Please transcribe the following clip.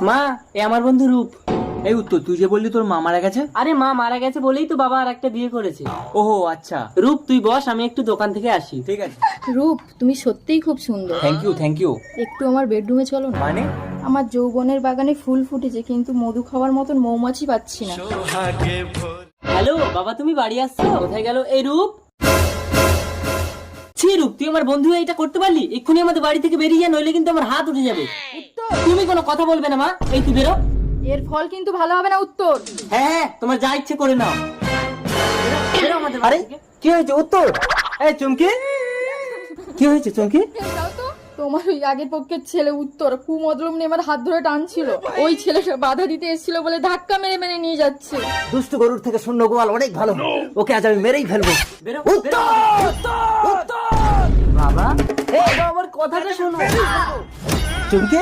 মা, এ আমার বন্ধু রূপ। এই উত্তর, তুই যে বললি তোর মা মারা গেছে? আরে মা মারা গেছে বলেই তো বাবা আর একটা বিয়ে করেছে। ওহো আচ্ছা, রূপ তুই বস, আমি একটু দোকান থেকে আসি। ঠিক আছে। রূপ, তুমি সত্যিই খুব সুন্দর। Thank you. একটু আমার বেডরুমে চলো না। মানে? আমার যৌবনের বাগানে ফুল ফুটেছে, কিন্তু মধু খাওয়ার মতন মৌমাছি পাচ্ছি না। হ্যালো বাবা, তুমি বাড়ি আসছো? কোথায় গেল এই রূপ? ছি রূপ, তুই আমার বন্ধু হয়ে এটা করতে পারলি? এক্ষুনি আমাদের বাড়ি থেকে বেরিয়ে যা, নইলে কিন্তু আমার হাত উঠে যাবে। তুমি কোনো কথা বলবে না মা, এই তুই বেরো। এর ফল কিন্তু ভালো হবে না উত্তর। হ্যাঁ, তোমার যা ইচ্ছে করে নাও। বেরো আমাদের বাড়ি থেকে। কি হয়েছে উত্তর? এই চুমকি, কি হয়েছে চুমকি? যাও তো। তোমার ওই আগের পক্ষের ছেলে উত্তর কুমদলম নিয়ে আমার হাত ধরে টানছিল। ওই ছেলেটা বাধা দিতে এসেছিল বলে ধাক্কা মেরে মেরে নিয়ে যাচ্ছে। দুষ্ট গরুর থেকে শূন্য গোয়াল অনেক ভালো, ওকে আজ আমি মেরেই ফেলবো। বেরো, উত্তর! বাবা, এই আমার কথাটা শোনো। চুমকি